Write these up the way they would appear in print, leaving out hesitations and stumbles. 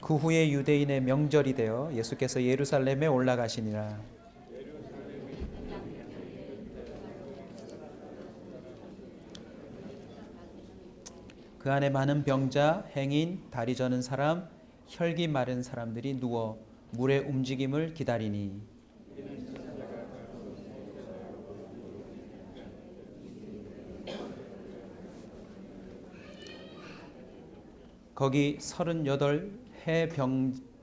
그 후에 유대인의 명절이 되어 예수께서 예루살렘에 올라가시니라. 그 안에 많은 병자, 행인, 다리 저는 사람, 혈기 마른 사람들이 누워 물의 움직임을 기다리니 거기 38해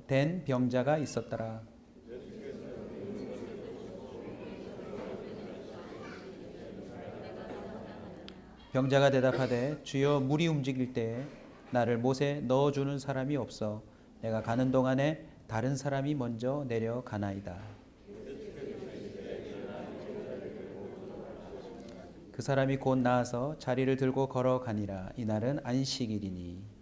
된 병자가 있었더라. 병자가 대답하되 주여 물이 움직일 때에 나를 못에 넣어주는 사람이 없어 내가 가는 동안에 다른 사람이 먼저 내려가나이다. 그 사람이 곧 나아서 자리를 들고 걸어가니라. 이날은 안식일이니.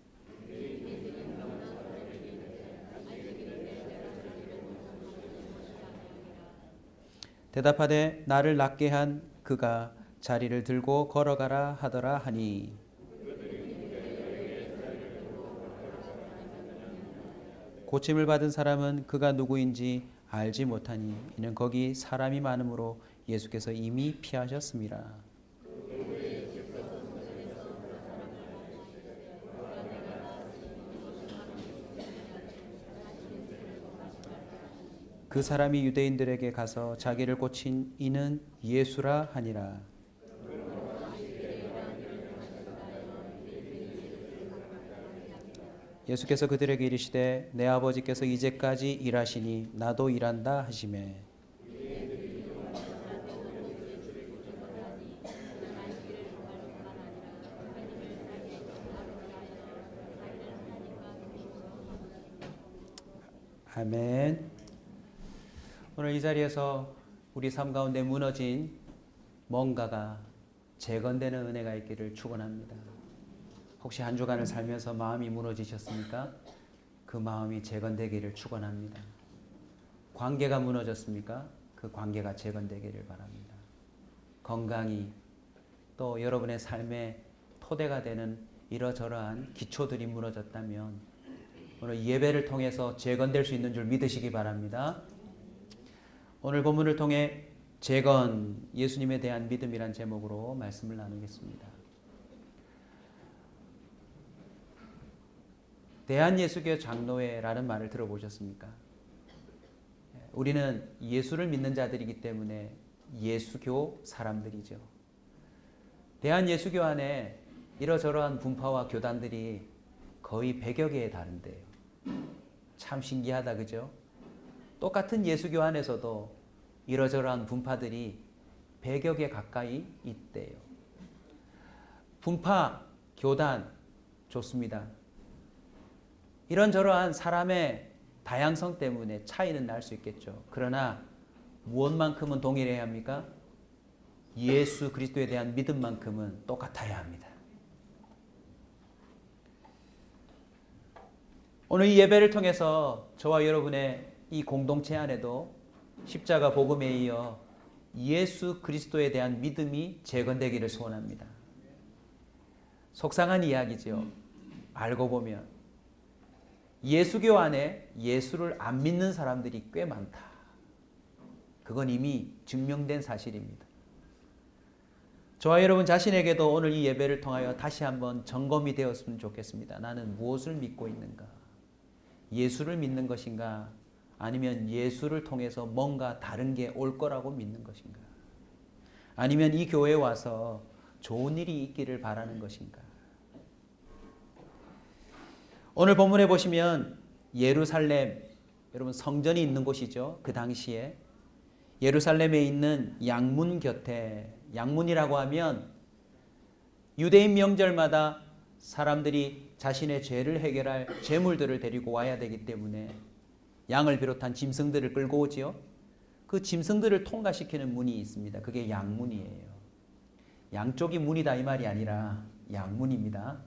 대답하되 나를 낫게 한 그가 자리를 들고 걸어가라 하더라 하니 고침을 받은 사람은 그가 누구인지 알지 못하니 이는 거기 사람이 많으므로 예수께서 이미 피하셨습니다. 그 사람이 유대인들에게 가서 자기를 고친 이는 예수라 하니라. 예수께서 그들에게 이르시되 내 아버지께서 이제까지 일하시니 나도 일한다 하시매 아멘. 오늘 이 자리에서 우리 삶 가운데 무너진 뭔가가 재건되는 은혜가 있기를 축원합니다. 혹시 한 주간을 살면서 마음이 무너지셨습니까? 그 마음이 재건되기를 축원합니다. 관계가 무너졌습니까? 그 관계가 재건되기를 바랍니다. 건강이 또 여러분의 삶의 토대가 되는 이러저러한 기초들이 무너졌다면 오늘 예배를 통해서 재건될 수 있는 줄 믿으시기 바랍니다. 오늘 본문을 통해 재건, 예수님에 대한 믿음이란 제목으로 말씀을 나누겠습니다. 대한예수교 장로회라는 말을 들어보셨습니까? 우리는 예수를 믿는 자들이기 때문에 예수교 사람들이죠. 대한예수교 안에 이러저러한 분파와 교단들이 거의 100여 개에 다른데요. 참 신기하다, 그죠? 똑같은 예수교 안에서도 이러저러한 분파들이 100여 개 가까이 있대요. 분파, 교단 좋습니다. 이런저러한 사람의 다양성 때문에 차이는 날 수 있겠죠. 그러나 무엇만큼은 동일해야 합니까? 예수 그리스도에 대한 믿음만큼은 똑같아야 합니다. 오늘 이 예배를 통해서 저와 여러분의 이 공동체 안에도 십자가 복음에 이어 예수 그리스도에 대한 믿음이 재건되기를 소원합니다. 속상한 이야기죠. 알고 보면 예수교 안에 예수를 안 믿는 사람들이 꽤 많다. 그건 이미 증명된 사실입니다. 저와 여러분 자신에게도 오늘 이 예배를 통하여 다시 한번 점검이 되었으면 좋겠습니다. 나는 무엇을 믿고 있는가? 예수를 믿는 것인가? 아니면 예수를 통해서 뭔가 다른 게 올 거라고 믿는 것인가? 아니면 이 교회에 와서 좋은 일이 있기를 바라는 것인가? 오늘 본문에 보시면 예루살렘, 여러분 성전이 있는 곳이죠. 그 당시에 예루살렘에 있는 양문 곁에, 양문이라고 하면 유대인 명절마다 사람들이 자신의 죄를 해결할 제물들을 데리고 와야 되기 때문에 양을 비롯한 짐승들을 끌고 오지요. 그 짐승들을 통과시키는 문이 있습니다. 그게 양문이에요. 양쪽이 문이다 이 말이 아니라 양문입니다.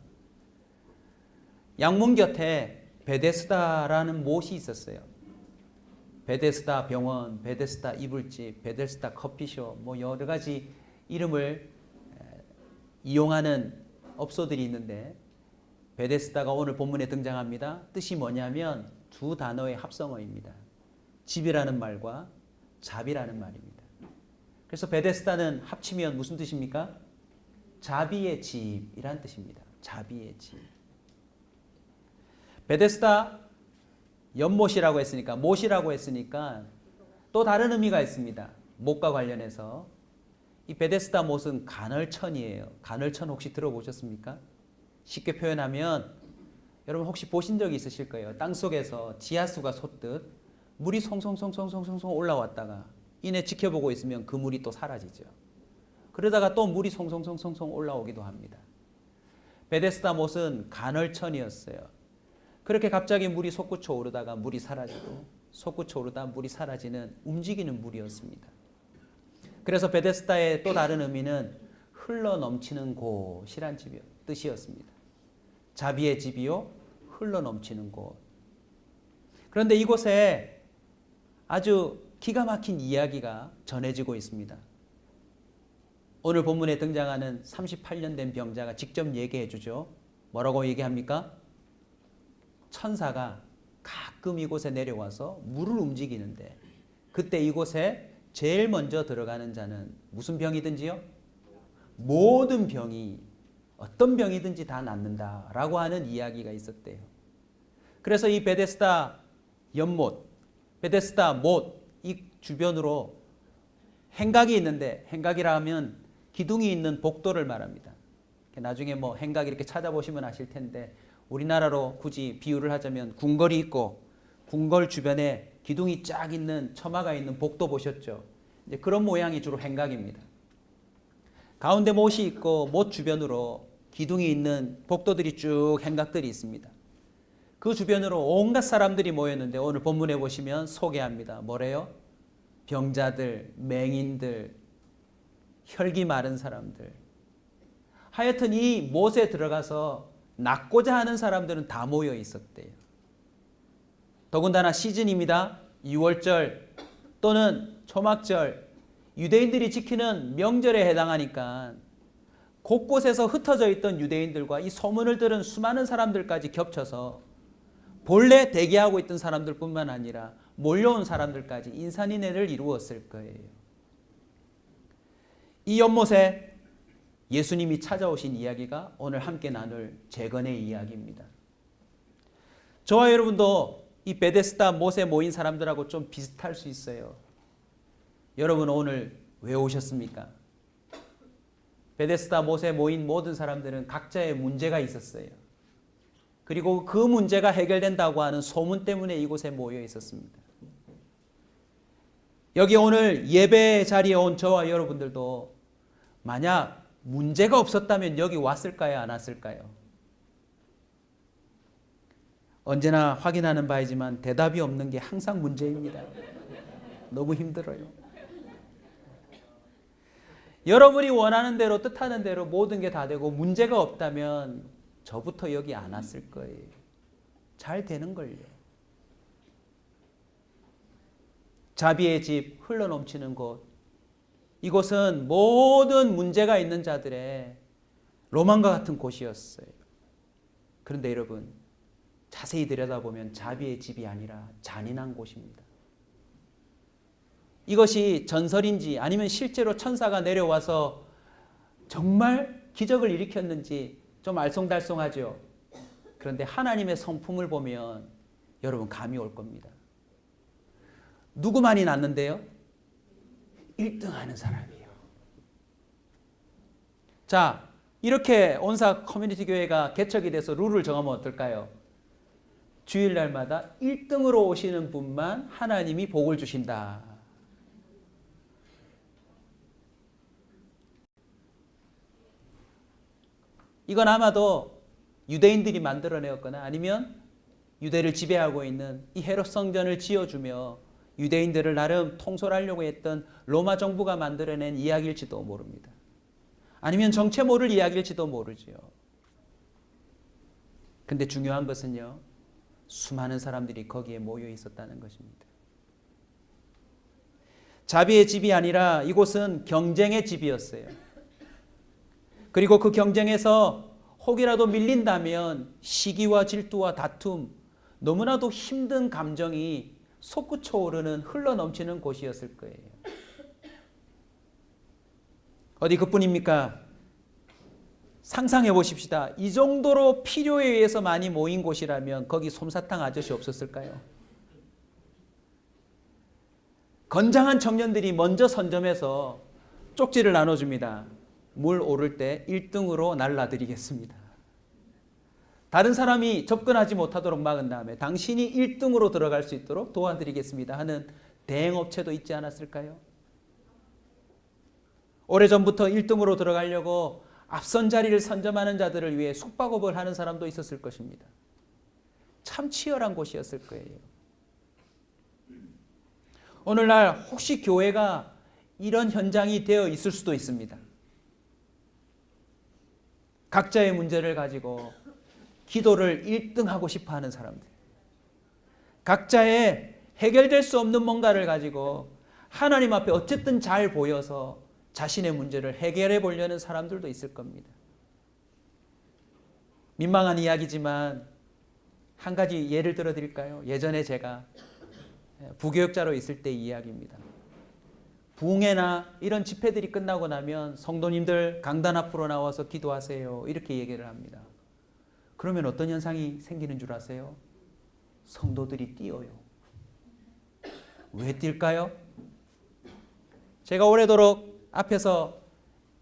양문 곁에 베데스다라는 못이 있었어요. 베데스다 병원, 베데스다 이불집, 베데스다 커피숍, 뭐 여러 가지 이름을 이용하는 업소들이 있는데 베데스다가 오늘 본문에 등장합니다. 뜻이 뭐냐면 두 단어의 합성어입니다. 집이라는 말과 자비라는 말입니다. 그래서 베데스다는 합치면 무슨 뜻입니까? 자비의 집이란 뜻입니다. 자비의 집. 베데스다 연못이라고 했으니까, 못이라고 했으니까 또 다른 의미가 있습니다. 못과 관련해서. 이 베데스다 못은 간헐천이에요. 간헐천 혹시 들어보셨습니까? 쉽게 표현하면 여러분 혹시 보신 적이 있으실 거예요. 땅속에서 지하수가 솟듯 물이 송송송송송송 올라왔다가 이내 지켜보고 있으면 그 물이 또 사라지죠. 그러다가 또 물이 송송송송송 올라오기도 합니다. 베데스다 못은 간헐천이었어요. 그렇게 갑자기 물이 솟구쳐 오르다가 물이 사라지고 솟구쳐 오르다 물이 사라지는 움직이는 물이었습니다. 그래서 베데스다의 또 다른 의미는 흘러 넘치는 곳이란 뜻이었습니다. 자비의 집이요, 흘러 넘치는 곳. 그런데 이곳에 아주 기가 막힌 이야기가 전해지고 있습니다. 오늘 본문에 등장하는 38년 된 병자가 직접 얘기해 주죠. 뭐라고 얘기합니까? 천사가 가끔 이곳에 내려와서 물을 움직이는데 그때 이곳에 제일 먼저 들어가는 자는 무슨 병이든지요? 모든 병이 어떤 병이든지 다 낫는다라고 하는 이야기가 있었대요. 그래서 이 베데스다 연못, 베데스다 못 이 주변으로 행각이 있는데 행각이라 하면 기둥이 있는 복도를 말합니다. 나중에 뭐 행각 이렇게 찾아보시면 아실 텐데 우리나라로 굳이 비유를 하자면 궁궐이 있고 궁궐 주변에 기둥이 쫙 있는 처마가 있는 복도 보셨죠? 이제 그런 모양이 주로 행각입니다. 가운데 못이 있고 못 주변으로 기둥이 있는 복도들이 쭉 행각들이 있습니다. 그 주변으로 온갖 사람들이 모였는데 오늘 본문에 보시면 소개합니다. 뭐래요? 병자들, 맹인들, 혈기 마른 사람들. 하여튼 이 못에 들어가서 낫고자 하는 사람들은 다 모여 있었대요. 더군다나 시즌입니다. 6월절 또는 초막절, 유대인들이 지키는 명절에 해당하니까 곳곳에서 흩어져 있던 유대인들과 이 소문을 들은 수많은 사람들까지 겹쳐서 본래 대기하고 있던 사람들뿐만 아니라 몰려온 사람들까지 인산인해를 이루었을 거예요. 이 연못에 예수님이 찾아오신 이야기가 오늘 함께 나눌 재건의 이야기입니다. 저와 여러분도 이 베데스다 못에 모인 사람들하고 좀 비슷할 수 있어요. 여러분 오늘 왜 오셨습니까? 베데스다 못에 모인 모든 사람들은 각자의 문제가 있었어요. 그리고 그 문제가 해결된다고 하는 소문 때문에 이곳에 모여 있었습니다. 여기 오늘 예배 자리에 온 저와 여러분들도 만약 문제가 없었다면 여기 왔을까요? 안 왔을까요? 언제나 확인하는 바이지만 대답이 없는 게 항상 문제입니다. 너무 힘들어요. 여러분이 원하는 대로 뜻하는 대로 모든 게 다 되고 문제가 없다면 저부터 여기 안 왔을 거예요. 잘 되는 걸요. 자비의 집 흘러넘치는 곳. 이곳은 모든 문제가 있는 자들의 로망과 같은 곳이었어요. 그런데 여러분 자세히 들여다보면 자비의 집이 아니라 잔인한 곳입니다. 이것이 전설인지 아니면 실제로 천사가 내려와서 정말 기적을 일으켰는지 좀 알쏭달쏭하죠. 그런데 하나님의 성품을 보면 여러분 감이 올 겁니다. 누구만이 낫는데요? 1등 하는 사람이에요. 자, 이렇게 온사 커뮤니티 교회가 개척이 돼서 룰을 정하면 어떨까요? 주일날마다 1등으로 오시는 분만 하나님이 복을 주신다. 이건 아마도 유대인들이 만들어내었거나 아니면 유대를 지배하고 있는 이 헤롯 성전을 지어주며 유대인들을 나름 통솔하려고 했던 로마 정부가 만들어낸 이야기일지도 모릅니다. 아니면 정체 모를 이야기일지도 모르죠. 근데 중요한 것은요, 수많은 사람들이 거기에 모여 있었다는 것입니다. 자비의 집이 아니라 이곳은 경쟁의 집이었어요. 그리고 그 경쟁에서 혹이라도 밀린다면 시기와 질투와 다툼, 너무나도 힘든 감정이 솟구쳐 오르는 흘러넘치는 곳이었을 거예요. 어디 그뿐입니까? 상상해 보십시다. 이 정도로 필요에 의해서 많이 모인 곳이라면 거기 솜사탕 아저씨 없었을까요? 건장한 청년들이 먼저 선점해서 쪽지를 나눠줍니다. 물 오를 때 1등으로 날라드리겠습니다. 다른 사람이 접근하지 못하도록 막은 다음에 당신이 1등으로 들어갈 수 있도록 도와드리겠습니다 하는 대행업체도 있지 않았을까요? 오래전부터 1등으로 들어가려고 앞선 자리를 선점하는 자들을 위해 숙박업을 하는 사람도 있었을 것입니다. 참 치열한 곳이었을 거예요. 오늘날 혹시 교회가 이런 현장이 되어 있을 수도 있습니다. 각자의 문제를 가지고 기도를 1등하고 싶어 하는 사람들. 각자의 해결될 수 없는 뭔가를 가지고 하나님 앞에 어쨌든 잘 보여서 자신의 문제를 해결해 보려는 사람들도 있을 겁니다. 민망한 이야기지만 한 가지 예를 들어 드릴까요? 예전에 제가 부교육자로 있을 때 이야기입니다. 부흥회나 이런 집회들이 끝나고 나면 성도님들 강단 앞으로 나와서 기도하세요. 이렇게 얘기를 합니다. 그러면 어떤 현상이 생기는 줄 아세요? 성도들이 뛰어요. 왜 뛸까요? 제가 오래도록 앞에서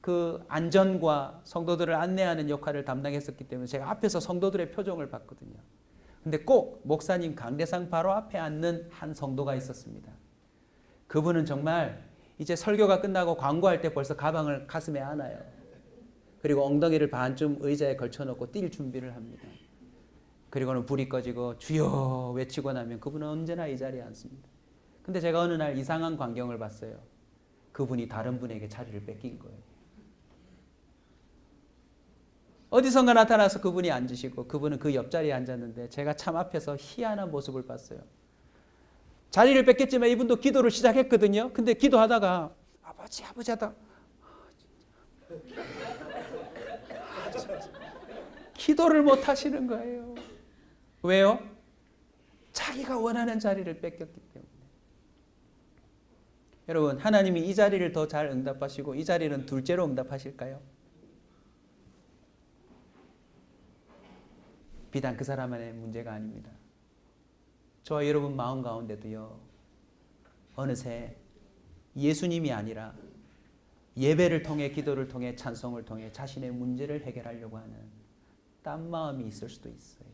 그 안전과 성도들을 안내하는 역할을 담당했었기 때문에 제가 앞에서 성도들의 표정을 봤거든요. 근데 꼭 목사님 강대상 바로 앞에 앉는 한 성도가 있었습니다. 그분은 정말 이제 설교가 끝나고 광고할 때 벌써 가방을 가슴에 안아요. 그리고 엉덩이를 반쯤 의자에 걸쳐놓고 뛸 준비를 합니다. 그리고는 불이 꺼지고 주여 외치고 나면 그분은 언제나 이 자리에 앉습니다. 근데 제가 어느 날 이상한 광경을 봤어요. 그분이 다른 분에게 자리를 뺏긴 거예요. 어디선가 나타나서 그분이 앉으시고 그분은 그 옆자리에 앉았는데 제가 참 앞에서 희한한 모습을 봤어요. 자리를 뺏겼지만 이분도 기도를 시작했거든요. 근데 기도하다가 아버지 하다 기도를 못 하시는 거예요. 왜요? 자기가 원하는 자리를 뺏겼기 때문에. 여러분, 하나님이 이 자리를 더 잘 응답하시고 이 자리는 둘째로 응답하실까요? 비단 그 사람만의 문제가 아닙니다. 저와 여러분 마음 가운데도요, 어느새 예수님이 아니라 예배를 통해 기도를 통해 찬송을 통해 자신의 문제를 해결하려고 하는 딴 마음이 있을 수도 있어요.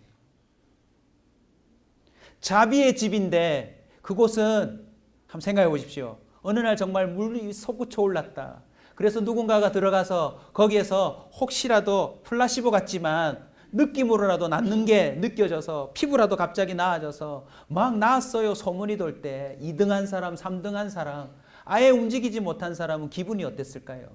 자비의 집인데 그곳은 한번 생각해 보십시오. 어느 날 정말 물이 솟구쳐 올랐다. 그래서 누군가가 들어가서 거기에서 혹시라도 플라시보 같지만 느낌으로라도 낫는 게 느껴져서 피부라도 갑자기 나아져서 막 나았어요 소문이 돌 때 2등한 사람, 3등한 사람, 아예 움직이지 못한 사람은 기분이 어땠을까요?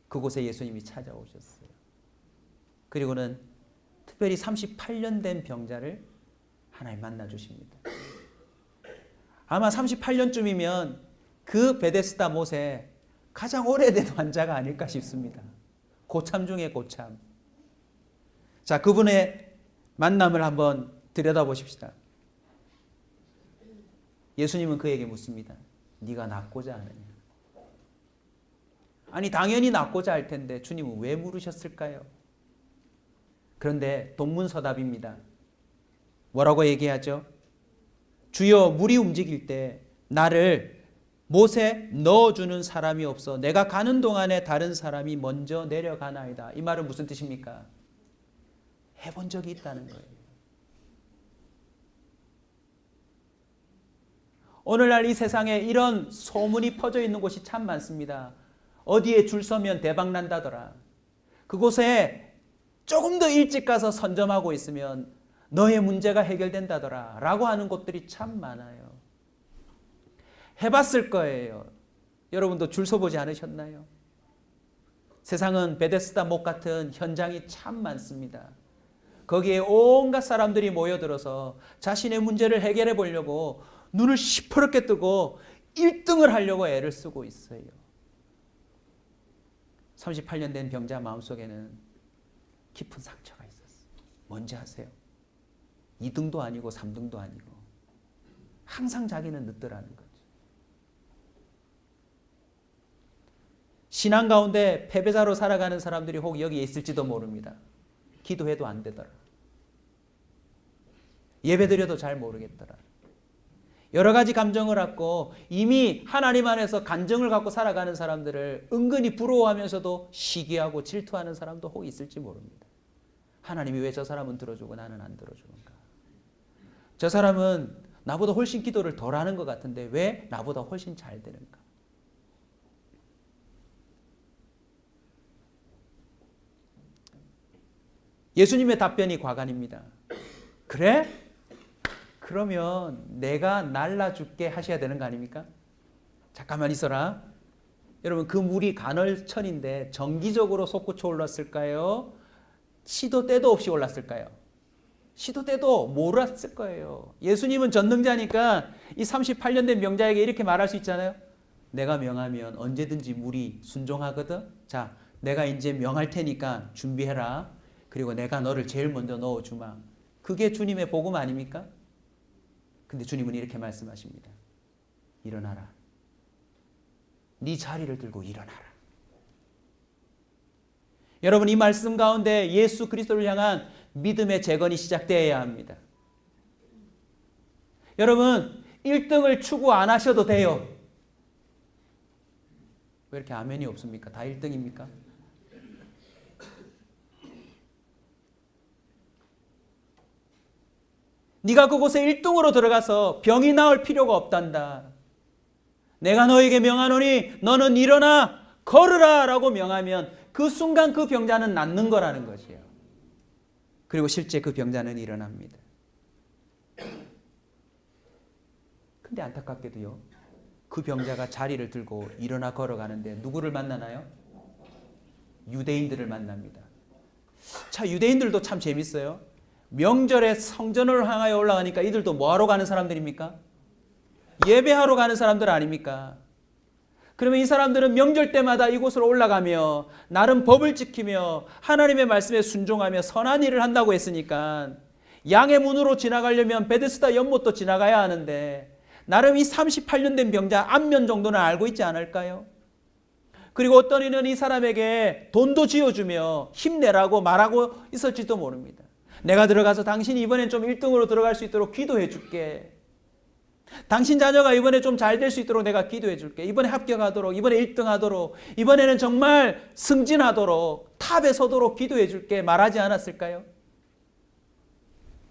그곳에 예수님이 찾아오셨어요. 그리고는 특별히 38년 된 병자를 하나님 만나 주십니다. 아마 38년쯤이면 그 베데스다 못에 가장 오래된 환자가 아닐까 싶습니다. 고참 중에 고참. 자, 그분의 만남을 한번 들여다보십시다. 예수님은 그에게 묻습니다. 네가 낫고자 하느냐? 아니 당연히 낫고자 할 텐데 주님은 왜 물으셨을까요? 그런데 동문서답입니다. 뭐라고 얘기하죠? 주여 물이 움직일 때 나를 못에 넣어주는 사람이 없어 내가 가는 동안에 다른 사람이 먼저 내려가나이다. 이 말은 무슨 뜻입니까? 해본 적이 있다는 거예요. 오늘날 이 세상에 이런 소문이 퍼져 있는 곳이 참 많습니다. 어디에 줄 서면 대박 난다더라. 그곳에 조금 더 일찍 가서 선점하고 있으면 너의 문제가 해결된다더라 라고 하는 곳들이 참 많아요. 해봤을 거예요. 여러분도 줄 서보지 않으셨나요? 세상은 베데스다 못 같은 현장이 참 많습니다. 거기에 온갖 사람들이 모여들어서 자신의 문제를 해결해 보려고 눈을 시퍼렇게 뜨고 1등을 하려고 애를 쓰고 있어요. 38년 된 병자 마음속에는 깊은 상처가 있었어요. 뭔지 아세요? 2등도 아니고 3등도 아니고 항상 자기는 늦더라는 거죠. 신앙 가운데 패배자로 살아가는 사람들이 혹 여기에 있을지도 모릅니다. 기도해도 안 되더라. 예배드려도 잘 모르겠더라. 여러 가지 감정을 갖고 이미 하나님 안에서 간정을 갖고 살아가는 사람들을 은근히 부러워하면서도 시기하고 질투하는 사람도 혹 있을지 모릅니다. 하나님이 왜 저 사람은 들어주고 나는 안 들어주는가? 저 사람은 나보다 훨씬 기도를 덜 하는 것 같은데 왜 나보다 훨씬 잘 되는가? 예수님의 답변이 과간입니다. 그래? 그러면 내가 날라줄게 하셔야 되는 거 아닙니까? 잠깐만 있어라. 여러분 그 물이 간헐천인데 정기적으로 솟구쳐 올랐을까요? 시도 때도 없이 올랐을까요? 시도 때도 몰랐을 거예요. 예수님은 전능자니까 이 38년 된 명자에게 이렇게 말할 수 있잖아요. 내가 명하면 언제든지 물이 순종하거든. 자, 내가 이제 명할 테니까 준비해라. 그리고 내가 너를 제일 먼저 넣어주마. 그게 주님의 복음 아닙니까? 근데 주님은 이렇게 말씀하십니다. 일어나라. 네 자리를 들고 일어나라. 여러분 이 말씀 가운데 예수 그리스도를 향한 믿음의 재건이 시작되어야 합니다. 여러분 1등을 추구 안 하셔도 돼요. 왜 이렇게 아멘이 없습니까? 다 1등입니까? 네가 그곳에 1등으로 들어가서 병이 나을 필요가 없단다. 내가 너에게 명하노니 너는 일어나 걸으라 라고 명하면 그 순간 그 병자는 낫는 거라는 것이에요. 그리고 실제 그 병자는 일어납니다. 근데 안타깝게도요. 그 병자가 자리를 들고 일어나 걸어가는데 누구를 만나나요? 유대인들을 만납니다. 자, 유대인들도 참 재밌어요. 명절에 성전을 향하여 올라가니까 이들도 뭐하러 가는 사람들입니까? 예배하러 가는 사람들 아닙니까? 그러면 이 사람들은 명절 때마다 이곳으로 올라가며 나름 법을 지키며 하나님의 말씀에 순종하며 선한 일을 한다고 했으니까 양의 문으로 지나가려면 베데스다 연못도 지나가야 하는데 나름 이 38년 된 병자 안면 정도는 알고 있지 않을까요? 그리고 어떤 이는 이 사람에게 돈도 쥐어주며 힘내라고 말하고 있을지도 모릅니다. 내가 들어가서 당신이 이번엔 좀 1등으로 들어갈 수 있도록 기도해 줄게. 당신 자녀가 이번에 좀 잘 될 수 있도록 내가 기도해 줄게. 이번에 합격하도록, 이번에 1등 하도록, 이번에는 정말 승진하도록, 탑에 서도록 기도해 줄게 말하지 않았을까요?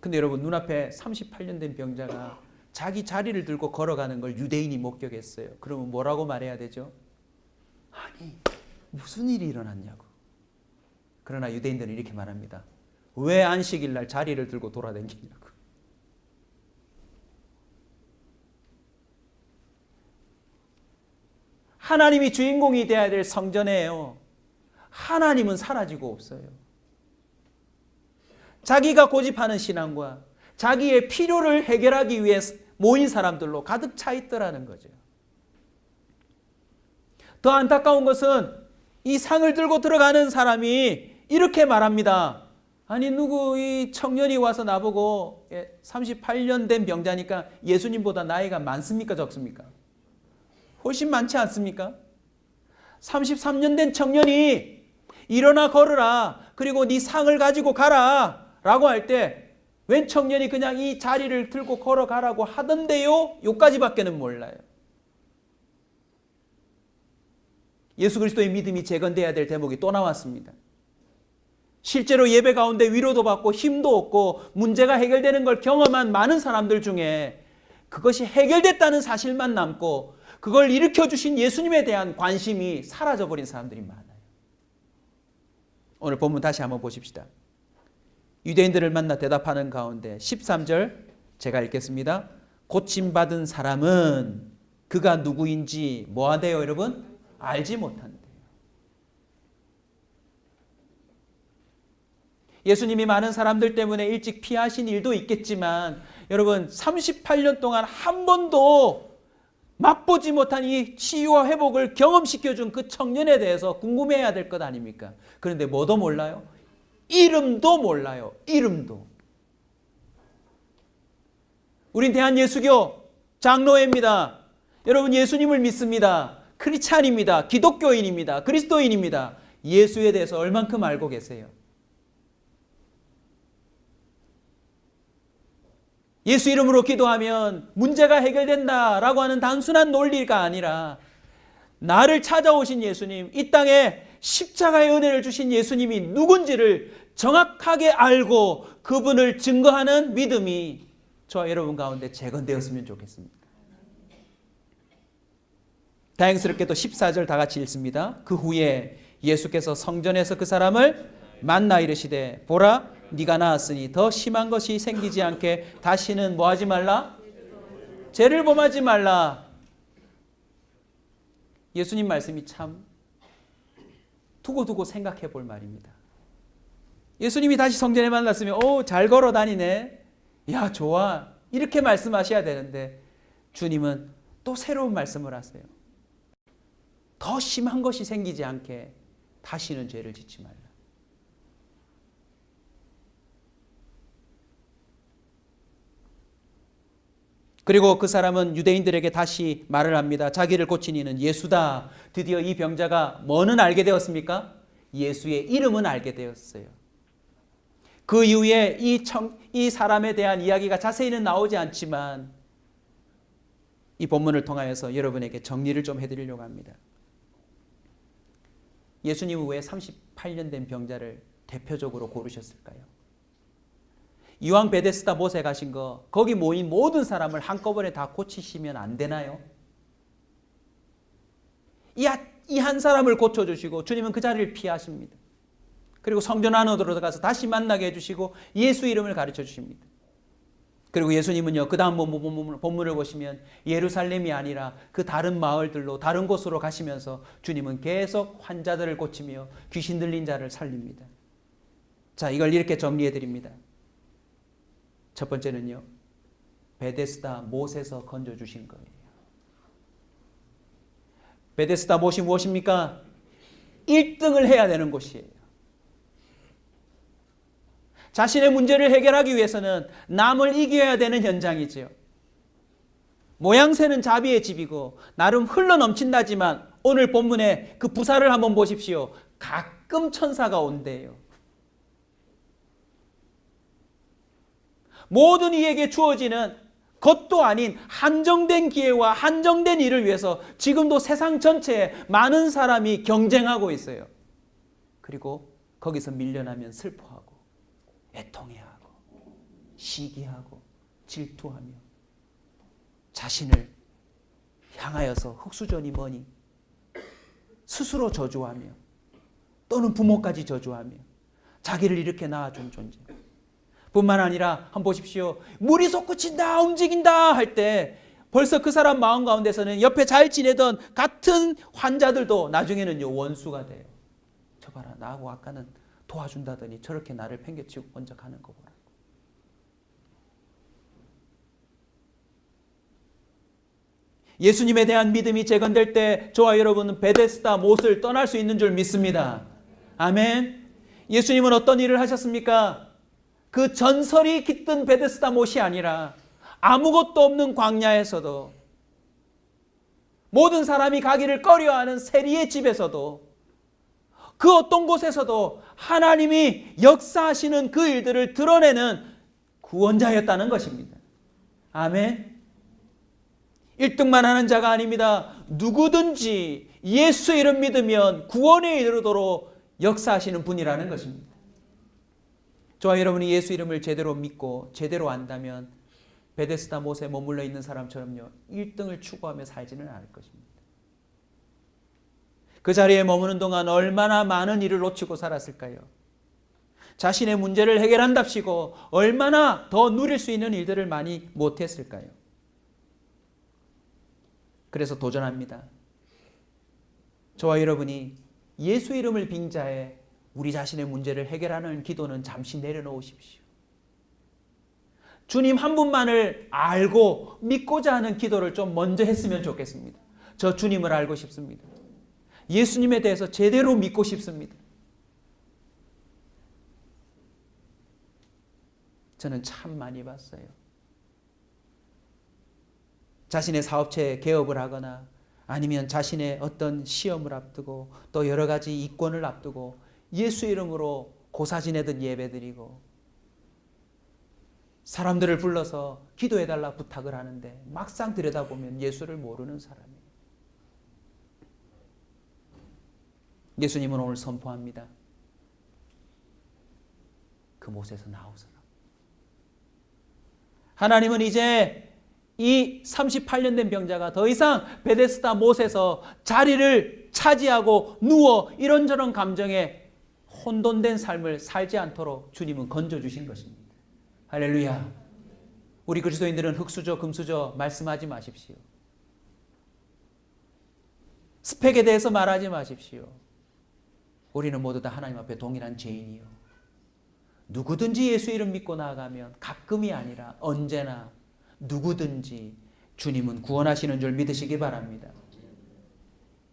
근데 여러분 눈앞에 38년 된 병자가 자기 자리를 들고 걸어가는 걸 유대인이 목격했어요. 그러면 뭐라고 말해야 되죠? 아니 무슨 일이 일어났냐고. 그러나 유대인들은 이렇게 말합니다. 왜 안식일 날 자리를 들고 돌아다니냐고. 하나님이 주인공이 되어야 될 성전이에요. 하나님은 사라지고 없어요. 자기가 고집하는 신앙과 자기의 필요를 해결하기 위해 모인 사람들로 가득 차 있더라는 거죠. 더 안타까운 것은 이 상을 들고 들어가는 사람이 이렇게 말합니다. 아니 누구 이 청년이 와서 나보고 38년 된 병자니까 예수님보다 나이가 많습니까 적습니까? 훨씬 많지 않습니까? 33년 된 청년이 일어나 걸으라 그리고 네 상을 가지고 가라 라고 할 때 웬 청년이 그냥 이 자리를 들고 걸어가라고 하던데요? 요까지밖에는 몰라요. 예수 그리스도의 믿음이 재건돼야 될 대목이 또 나왔습니다. 실제로 예배 가운데 위로도 받고 힘도 얻고 문제가 해결되는 걸 경험한 많은 사람들 중에 그것이 해결됐다는 사실만 남고 그걸 일으켜주신 예수님에 대한 관심이 사라져버린 사람들이 많아요. 오늘 본문 다시 한번 보십시다. 유대인들을 만나 대답하는 가운데 13절 제가 읽겠습니다. 고침받은 사람은 그가 누구인지 뭐하대요 여러분? 알지 못한대요. 예수님이 많은 사람들 때문에 일찍 피하신 일도 있겠지만 여러분 38년 동안 한 번도 맛보지 못한 이 치유와 회복을 경험시켜준 그 청년에 대해서 궁금해야 될 것 아닙니까? 그런데 뭐도 몰라요? 이름도 몰라요. 이름도. 우린 대한예수교 장로회입니다. 여러분 예수님을 믿습니다. 크리스찬입니다. 기독교인입니다. 그리스도인입니다. 예수에 대해서 얼만큼 알고 계세요? 예수 이름으로 기도하면 문제가 해결된다라고 하는 단순한 논리가 아니라 나를 찾아오신 예수님, 이 땅에 십자가의 은혜를 주신 예수님이 누군지를 정확하게 알고 그분을 증거하는 믿음이 저와 여러분 가운데 재건되었으면 좋겠습니다. 다행스럽게도 14절 다 같이 읽습니다. 그 후에 예수께서 성전에서 그 사람을 만나 이르시되 보라 네가 나았으니 더 심한 것이 생기지 않게 다시는 뭐 하지 말라? 죄를 범하지 말라. 예수님 말씀이 참 두고두고 생각해 볼 말입니다. 예수님이 다시 성전에 만났으면 잘 걸어 다니네. 야 좋아. 이렇게 말씀하셔야 되는데 주님은 또 새로운 말씀을 하세요. 더 심한 것이 생기지 않게 다시는 죄를 짓지 말라. 그리고 그 사람은 유대인들에게 다시 말을 합니다. 자기를 고친 이는 예수다. 드디어 이 병자가 뭐는 알게 되었습니까? 예수의 이름은 알게 되었어요. 그 이후에 이 사람에 대한 이야기가 자세히는 나오지 않지만 이 본문을 통하여서 여러분에게 정리를 좀 해드리려고 합니다. 예수님은 왜 38년 된 병자를 대표적으로 고르셨을까요? 이왕 베데스다 못에 가신 거 거기 모인 모든 사람을 한꺼번에 다 고치시면 안 되나요? 이 한 사람을 고쳐주시고 주님은 그 자리를 피하십니다. 그리고 성전 안으로 들어가서 다시 만나게 해주시고 예수 이름을 가르쳐 주십니다. 그리고 예수님은요, 그 다음 본문을 보시면 예루살렘이 아니라 그 다른 마을들로 다른 곳으로 가시면서 주님은 계속 환자들을 고치며 귀신 들린 자를 살립니다. 자, 이걸 이렇게 정리해 드립니다. 첫 번째는요, 베데스다 못에서 건져주신 거예요. 베데스다 못이 무엇입니까? 1등을 해야 되는 곳이에요. 자신의 문제를 해결하기 위해서는 남을 이겨야 되는 현장이지요. 모양새는 자비의 집이고 나름 흘러넘친다지만 오늘 본문의 그 부사를 한번 보십시오. 가끔 천사가 온대요. 모든 이에게 주어지는 것도 아닌 한정된 기회와 한정된 일을 위해서 지금도 세상 전체에 많은 사람이 경쟁하고 있어요. 그리고 거기서 밀려나면 슬퍼하고 애통해하고 시기하고 질투하며 자신을 향하여서 흑수저니 뭐니 스스로 저주하며 또는 부모까지 저주하며 자기를 이렇게 낳아준 존재. 뿐만 아니라 한번 보십시오. 물이 솟구친다 움직인다 할 때 벌써 그 사람 마음 가운데서는 옆에 잘 지내던 같은 환자들도 나중에는요 원수가 돼요. 저 봐라, 나하고 아까는 도와준다더니 저렇게 나를 팽개치고 먼저 가는 거 보라. 예수님에 대한 믿음이 재건될 때 저와 여러분은 베데스다 못을 떠날 수 있는 줄 믿습니다. 아멘. 예수님은 어떤 일을 하셨습니까? 그 전설이 깃든 베데스다 못이 아니라 아무것도 없는 광야에서도 모든 사람이 가기를 꺼려하는 세리의 집에서도 그 어떤 곳에서도 하나님이 역사하시는 그 일들을 드러내는 구원자였다는 것입니다. 아멘. 1등만 하는 자가 아닙니다. 누구든지 예수 이름 믿으면 구원에 이르도록 역사하시는 분이라는 것입니다. 저와 여러분이 예수 이름을 제대로 믿고 제대로 안다면 베데스다 못에 머물러 있는 사람처럼요 1등을 추구하며 살지는 않을 것입니다. 그 자리에 머무는 동안 얼마나 많은 일을 놓치고 살았을까요? 자신의 문제를 해결한답시고 얼마나 더 누릴 수 있는 일들을 많이 못했을까요? 그래서 도전합니다. 저와 여러분이 예수 이름을 빙자해 우리 자신의 문제를 해결하는 기도는 잠시 내려놓으십시오. 주님 한 분만을 알고 믿고자 하는 기도를 좀 먼저 했으면 좋겠습니다. 저 주님을 알고 싶습니다. 예수님에 대해서 제대로 믿고 싶습니다. 저는 참 많이 봤어요. 자신의 사업체 개업을 하거나 아니면 자신의 어떤 시험을 앞두고 또 여러 가지 이권을 앞두고 예수 이름으로 고사 지내듯 예배드리고 사람들을 불러서 기도해달라 부탁을 하는데 막상 들여다보면 예수를 모르는 사람이에요. 예수님은 오늘 선포합니다. 그곳에서 나오소서. 하나님은 이제 이 38년 된 병자가 더 이상 베데스다 못에서 자리를 차지하고 누워 이런저런 감정에 혼돈된 삶을 살지 않도록 주님은 건져주신 것입니다. 할렐루야. 우리 그리스도인들은 흙수저 금수저 말씀하지 마십시오. 스펙에 대해서 말하지 마십시오. 우리는 모두 다 하나님 앞에 동일한 죄인이요. 누구든지 예수 이름 믿고 나아가면 가끔이 아니라 언제나 누구든지 주님은 구원하시는 줄 믿으시기 바랍니다.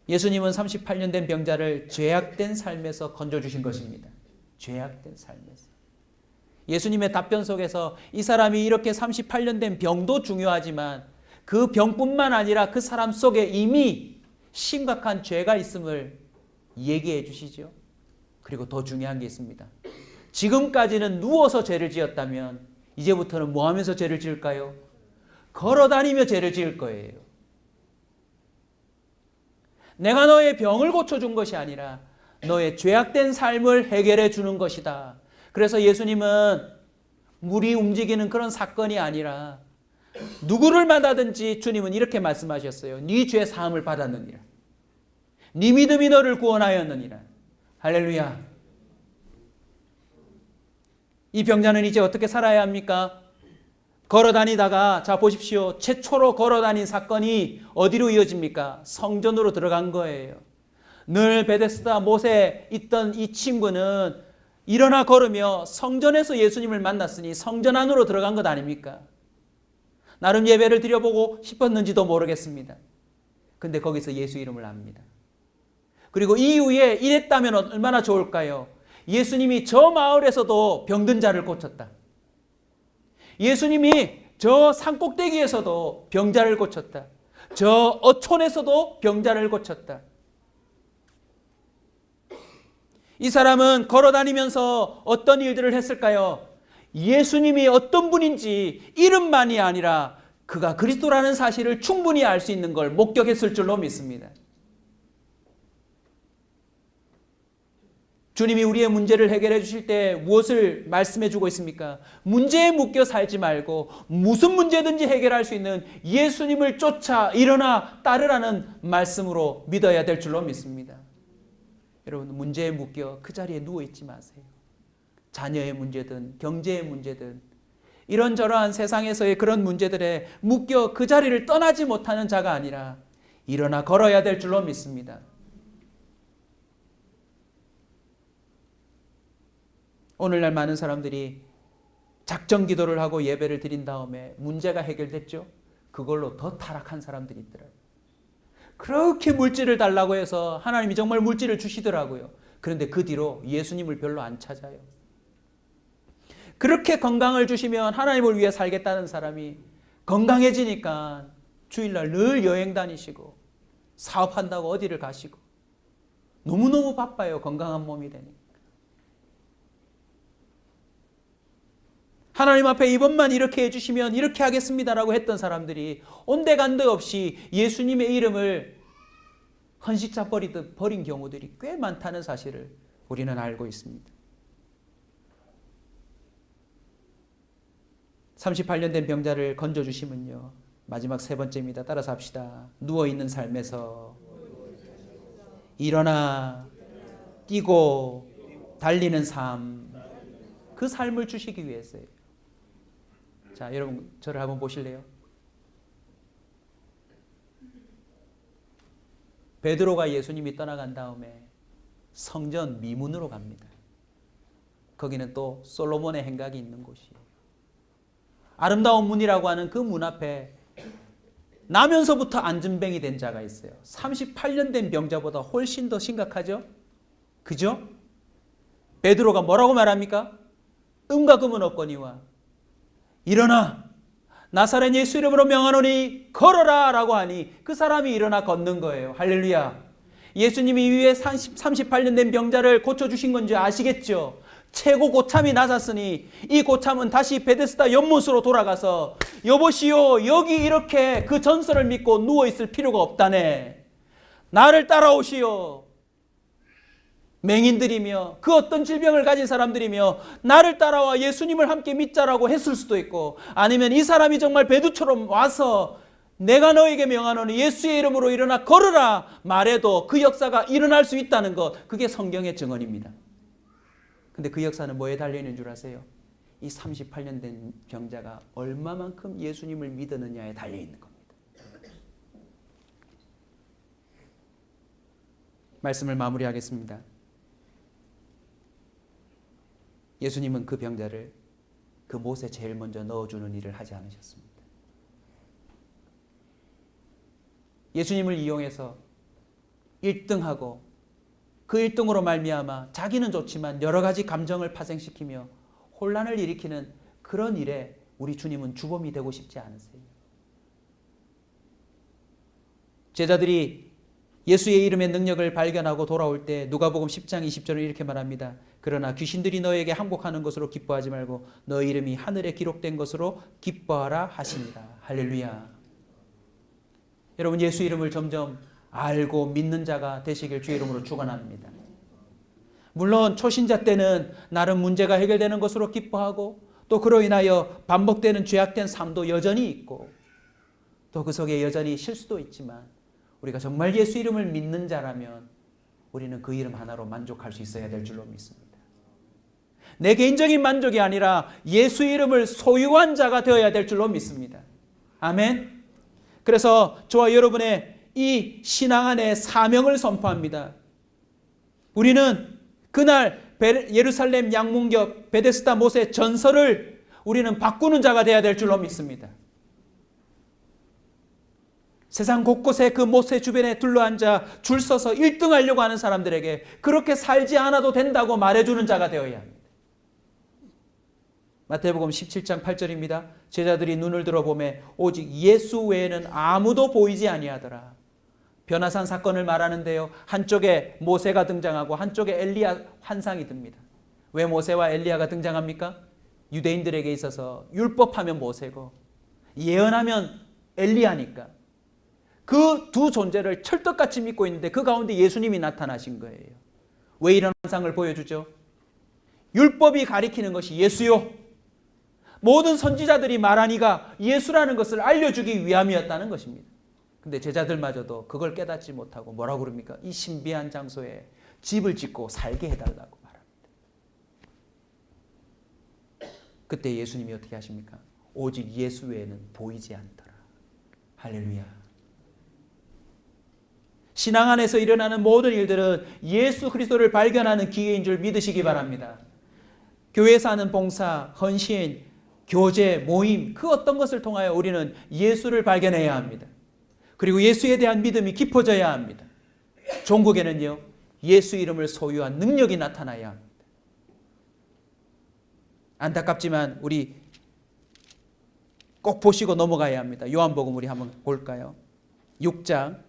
예수님은 38년 된 병자를 죄악된 삶에서 건져주신 것입니다. 죄악된 삶에서. 예수님의 답변 속에서 이 사람이 이렇게 38년 된 병도 중요하지만 그 병뿐만 아니라 그 사람 속에 이미 심각한 죄가 있음을 얘기해 주시죠. 그리고 더 중요한 게 있습니다. 지금까지는 누워서 죄를 지었다면 이제부터는 뭐 하면서 죄를 지을까요? 걸어다니며 죄를 지을 거예요. 내가 너의 병을 고쳐준 것이 아니라 너의 죄악된 삶을 해결해 주는 것이다. 그래서 예수님은 물이 움직이는 그런 사건이 아니라 누구를 만나든지 주님은 이렇게 말씀하셨어요. 네 죄 사함을 받았느니라. 네 믿음이 너를 구원하였느니라. 할렐루야. 이 병자는 이제 어떻게 살아야 합니까? 걸어다니다가 자 보십시오. 최초로 걸어다닌 사건이 어디로 이어집니까? 성전으로 들어간 거예요. 늘 베데스다 못에 있던 이 친구는 일어나 걸으며 성전에서 예수님을 만났으니 성전 안으로 들어간 것 아닙니까? 나름 예배를 드려보고 싶었는지도 모르겠습니다. 근데 거기서 예수 이름을 압니다. 그리고 이후에 이랬다면 얼마나 좋을까요? 예수님이 저 마을에서도 병든 자를 고쳤다. 예수님이 저 산꼭대기에서도 병자를 고쳤다. 저 어촌에서도 병자를 고쳤다. 이 사람은 걸어다니면서 어떤 일들을 했을까요? 예수님이 어떤 분인지 이름만이 아니라 그가 그리스도라는 사실을 충분히 알 수 있는 걸 목격했을 줄로 믿습니다. 주님이 우리의 문제를 해결해 주실 때 무엇을 말씀해 주고 있습니까? 문제에 묶여 살지 말고 무슨 문제든지 해결할 수 있는 예수님을 쫓아 일어나 따르라는 말씀으로 믿어야 될 줄로 믿습니다. 여러분, 문제에 묶여 그 자리에 누워 있지 마세요. 자녀의 문제든 경제의 문제든 이런저러한 세상에서의 그런 문제들에 묶여 그 자리를 떠나지 못하는 자가 아니라 일어나 걸어야 될 줄로 믿습니다. 오늘날 많은 사람들이 작정 기도를 하고 예배를 드린 다음에 문제가 해결됐죠? 그걸로 더 타락한 사람들이 있더라고요. 그렇게 물질을 달라고 해서 하나님이 정말 물질을 주시더라고요. 그런데 그 뒤로 예수님을 별로 안 찾아요. 그렇게 건강을 주시면 하나님을 위해 살겠다는 사람이 건강해지니까 주일날 늘 여행 다니시고 사업한다고 어디를 가시고 너무너무 바빠요. 건강한 몸이 되니까. 하나님 앞에 이번만 이렇게 해주시면 이렇게 하겠습니다라고 했던 사람들이 온데간데 없이 예수님의 이름을 헌시자 버리듯 버린 경우들이 꽤 많다는 사실을 우리는 알고 있습니다. 38년 된 병자를 건져주시면요. 마지막 세 번째입니다. 따라서 합시다. 누워있는 삶에서 일어나 뛰고 달리는 삶, 그 삶을 주시기 위해서예요. 자, 여러분 저를 한번 보실래요? 베드로가 예수님이 떠나간 다음에 성전 미문으로 갑니다. 거기는 또 솔로몬의 행각이 있는 곳이에요. 아름다운 문이라고 하는 그 문 앞에 나면서부터 안전병이 된 자가 있어요. 38년 된 병자보다 훨씬 더 심각하죠? 그죠? 베드로가 뭐라고 말합니까? 음과 금은 없거니와 일어나 나사렛 예수 이름으로 명하노니 걸어라 라고 하니 그 사람이 일어나 걷는 거예요. 할렐루야. 예수님이 위에 38년 된 병자를 고쳐주신 건지 아시겠죠? 최고 고참이 낮았으니 이 고참은 다시 베데스다 연못으로 돌아가서 여보시오 여기 이렇게 그 전설을 믿고 누워있을 필요가 없다네. 나를 따라오시오. 맹인들이며 그 어떤 질병을 가진 사람들이며 나를 따라와 예수님을 함께 믿자라고 했을 수도 있고, 아니면 이 사람이 정말 베드처럼 와서 내가 너에게 명하노니 예수의 이름으로 일어나 걸으라 말해도 그 역사가 일어날 수 있다는 것, 그게 성경의 증언입니다. 근데 그 역사는 뭐에 달려있는 줄 아세요? 이 38년 된 병자가 얼마만큼 예수님을 믿었느냐에 달려있는 겁니다. 말씀을 마무리하겠습니다. 예수님은 그 병자를 그 못에 제일 먼저 넣어주는 일을 하지 않으셨습니다. 예수님을 이용해서 1등하고 그 1등으로 말미암아 자기는 좋지만 여러 가지 감정을 파생시키며 혼란을 일으키는 그런 일에 우리 주님은 주범이 되고 싶지 않으세요. 제자들이 예수의 이름의 능력을 발견하고 돌아올 때 누가복음 10장 20절을 이렇게 말합니다. 그러나 귀신들이 너에게 항복하는 것으로 기뻐하지 말고 너의 이름이 하늘에 기록된 것으로 기뻐하라 하시니라. 할렐루야. 여러분, 예수 이름을 점점 알고 믿는 자가 되시길 주의 이름으로 축원합니다. 물론 초신자 때는 나름 문제가 해결되는 것으로 기뻐하고 또 그로 인하여 반복되는 죄악된 삶도 여전히 있고 또 그 속에 여전히 실수도 있지만 우리가 정말 예수 이름을 믿는 자라면 우리는 그 이름 하나로 만족할 수 있어야 될 줄로 믿습니다. 내 개인적인 만족이 아니라 예수 이름을 소유한 자가 되어야 될 줄로 믿습니다. 아멘. 그래서 저와 여러분의 이 신앙 안에 사명을 선포합니다. 우리는 그날 예루살렘 양문겹 베데스다 못의 전설을 우리는 바꾸는 자가 되어야 될 줄로 믿습니다. 세상 곳곳에 그 못의 주변에 둘러앉아 줄 서서 1등 하려고 하는 사람들에게 그렇게 살지 않아도 된다고 말해주는 자가 되어야 합니다. 마태복음 17장 8절입니다. 제자들이 눈을 들어보매 오직 예수 외에는 아무도 보이지 아니하더라. 변화산 사건을 말하는데요. 한쪽에 모세가 등장하고 한쪽에 엘리야 환상이 듭니다. 왜 모세와 엘리야가 등장합니까? 유대인들에게 있어서 율법하면 모세고 예언하면 엘리야니까 그 두 존재를 철떡같이 믿고 있는데 그 가운데 예수님이 나타나신 거예요. 왜 이런 환상을 보여주죠? 율법이 가리키는 것이 예수요. 모든 선지자들이 말하니가 예수라는 것을 알려주기 위함이었다는 것입니다. 근데 제자들마저도 그걸 깨닫지 못하고 뭐라고 그럽니까? 이 신비한 장소에 집을 짓고 살게 해달라고 말합니다. 그때 예수님이 어떻게 하십니까? 오직 예수 외에는 보이지 않더라. 할렐루야. 신앙 안에서 일어나는 모든 일들은 예수 그리스도를 발견하는 기회인 줄 믿으시기 바랍니다. 교회에서 하는 봉사, 헌신, 교제, 모임, 그 어떤 것을 통하여 우리는 예수를 발견해야 합니다. 그리고 예수에 대한 믿음이 깊어져야 합니다. 종국에는요, 예수 이름을 소유한 능력이 나타나야 합니다. 안타깝지만 우리 꼭 보시고 넘어가야 합니다. 요한복음 우리 한번 볼까요? 6장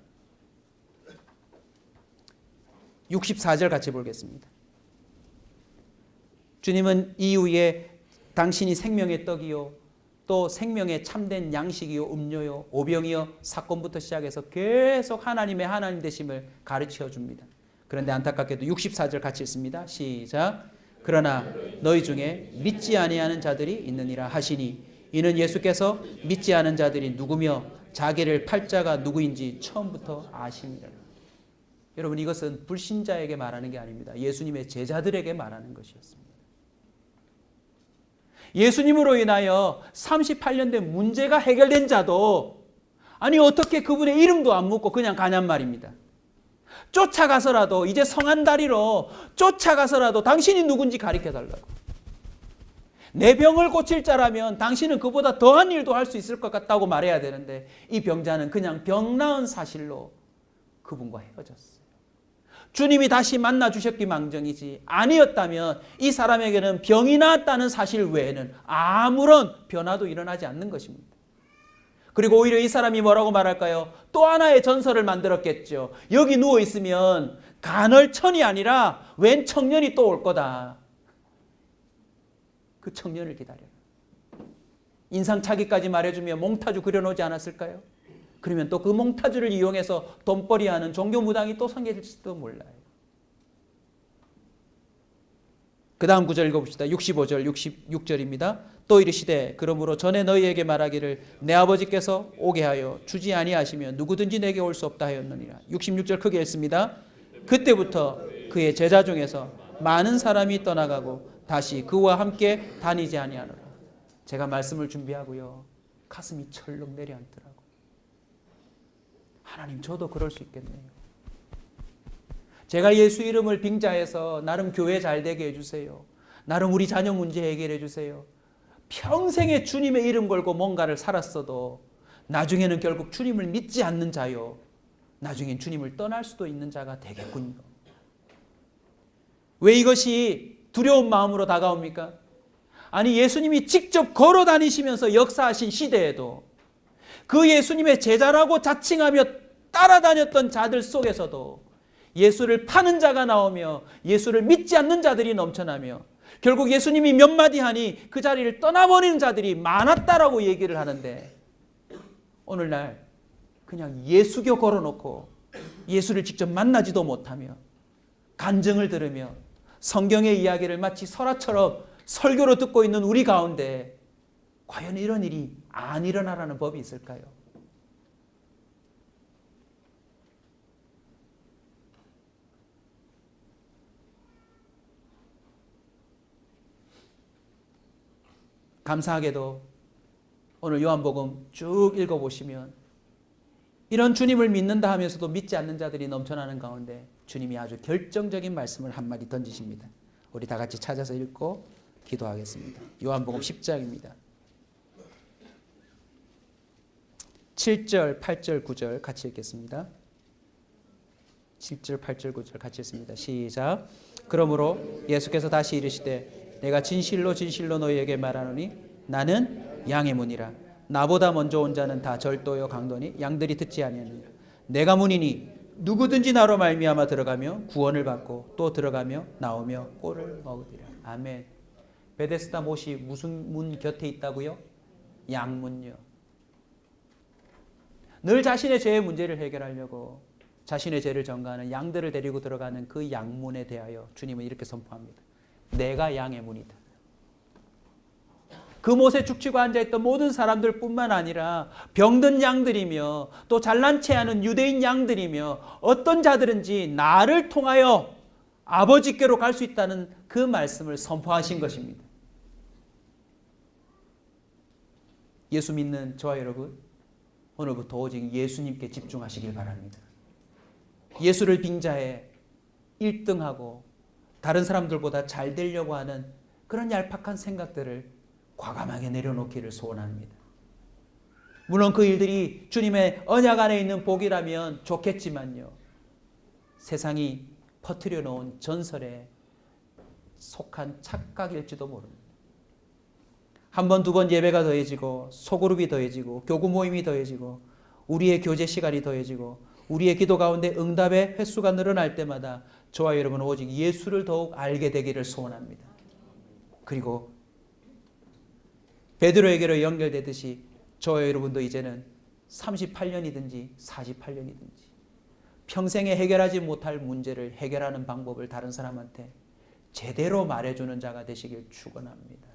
64절 같이 보겠습니다. 주님은 이후에 당신이 생명의 떡이요 또 생명의 참된 양식이요 음료요 오병이요 사건부터 시작해서 계속 하나님의 하나님 되심을 가르쳐 줍니다. 그런데 안타깝게도 64절 같이 읽습니다. 시작. 그러나 너희 중에 믿지 아니하는 자들이 있느니라 하시니 이는 예수께서 믿지 않은 자들이 누구며 자기를 팔 자가 누구인지 처음부터 아시니라. 여러분, 이것은 불신자에게 말하는 게 아닙니다. 예수님의 제자들에게 말하는 것이었습니다. 예수님으로 인하여 38년 된 문제가 해결된 자도 아니 어떻게 그분의 이름도 안 묻고 그냥 가냔 말입니다. 쫓아가서라도 이제 성한 다리로 쫓아가서라도 당신이 누군지 가르쳐달라고. 내 병을 고칠 자라면 당신은 그보다 더한 일도 할 수 있을 것 같다고 말해야 되는데 이 병자는 그냥 병 나은 사실로 그분과 헤어졌어요. 주님이 다시 만나 주셨기 망정이지 아니었다면 이 사람에게는 병이 나았다는 사실 외에는 아무런 변화도 일어나지 않는 것입니다. 그리고 오히려 이 사람이 뭐라고 말할까요? 또 하나의 전설을 만들었겠죠. 여기 누워 있으면 간헐천이 아니라 웬 청년이 또 올 거다. 그 청년을 기다려라. 인상착의까지 말해주며 몽타주 그려놓지 않았을까요? 그러면 또 그 몽타주를 이용해서 돈벌이하는 종교무당이 또 생길지도 몰라요. 그 다음 구절 읽어봅시다. 65절, 66절입니다. 또 이르시되 그러므로 전에 너희에게 말하기를 내 아버지께서 오게 하여 주지 아니하시면 누구든지 내게 올 수 없다 하였느니라. 66절 크게 읽습니다. 그때부터 그의 제자 중에서 많은 사람이 떠나가고 다시 그와 함께 다니지 아니하노라. 제가 말씀을 준비하고요. 가슴이 철렁 내려앉더라고요. 하나님, 저도 그럴 수 있겠네요. 제가 예수 이름을 빙자해서 나름 교회 잘 되게 해주세요. 나름 우리 자녀 문제 해결해 주세요. 평생에 주님의 이름 걸고 뭔가를 살았어도 나중에는 결국 주님을 믿지 않는 자요. 나중엔 주님을 떠날 수도 있는 자가 되겠군요. 왜 이것이 두려운 마음으로 다가옵니까? 아니, 예수님이 직접 걸어 다니시면서 역사하신 시대에도 그 예수님의 제자라고 자칭하며 따라다녔던 자들 속에서도 예수를 파는 자가 나오며 예수를 믿지 않는 자들이 넘쳐나며 결국 예수님이 몇 마디 하니 그 자리를 떠나버리는 자들이 많았다라고 얘기를 하는데 오늘날 그냥 예수교 걸어놓고 예수를 직접 만나지도 못하며 간증을 들으며 성경의 이야기를 마치 설화처럼 설교로 듣고 있는 우리 가운데 과연 이런 일이 안 일어나라는 법이 있을까요? 감사하게도 오늘 요한복음 쭉 읽어보시면 이런 주님을 믿는다 하면서도 믿지 않는 자들이 넘쳐나는 가운데 주님이 아주 결정적인 말씀을 한마디 던지십니다. 우리 다 같이 찾아서 읽고 기도하겠습니다. 요한복음 10장입니다. 7절, 8절, 9절 같이 읽겠습니다. 7절, 8절, 9절 같이 읽습니다. 시작. 그러므로 예수께서 다시 이르시되 내가 진실로 진실로 너희에게 말하노니 나는 양의 문이라. 나보다 먼저 온 자는 다 절도요 강도니 양들이 듣지 아니하느니라. 내가 문이니 누구든지 나로 말미암아 들어가며 구원을 받고 또 들어가며 나오며 꼴을 먹으리라. 아멘. 베데스다 못이 무슨 문 곁에 있다고요? 양문요. 늘 자신의 죄의 문제를 해결하려고 자신의 죄를 전가하는 양들을 데리고 들어가는 그 양문에 대하여 주님은 이렇게 선포합니다. 내가 양의 문이다. 그 못에 죽치고 앉아있던 모든 사람들 뿐만 아니라 병든 양들이며 또 잘난 체하는 유대인 양들이며 어떤 자들은지 나를 통하여 아버지께로 갈 수 있다는 그 말씀을 선포하신 것입니다. 예수 믿는 저와 여러분, 오늘부터 오직 예수님께 집중하시길 바랍니다. 예수를 빙자해 1등하고 다른 사람들보다 잘 되려고 하는 그런 얄팍한 생각들을 과감하게 내려놓기를 소원합니다. 물론 그 일들이 주님의 언약 안에 있는 복이라면 좋겠지만요. 세상이 퍼뜨려 놓은 전설에 속한 착각일지도 모릅니다. 한 번, 두 번 예배가 더해지고 소그룹이 더해지고 교구 모임이 더해지고 우리의 교제 시간이 더해지고 우리의 기도 가운데 응답의 횟수가 늘어날 때마다 저와 여러분은 오직 예수를 더욱 알게 되기를 소원합니다. 그리고 베드로에게로 연결되듯이 저와 여러분도 이제는 38년이든지 48년이든지 평생에 해결하지 못할 문제를 해결하는 방법을 다른 사람한테 제대로 말해주는 자가 되시길 축원합니다.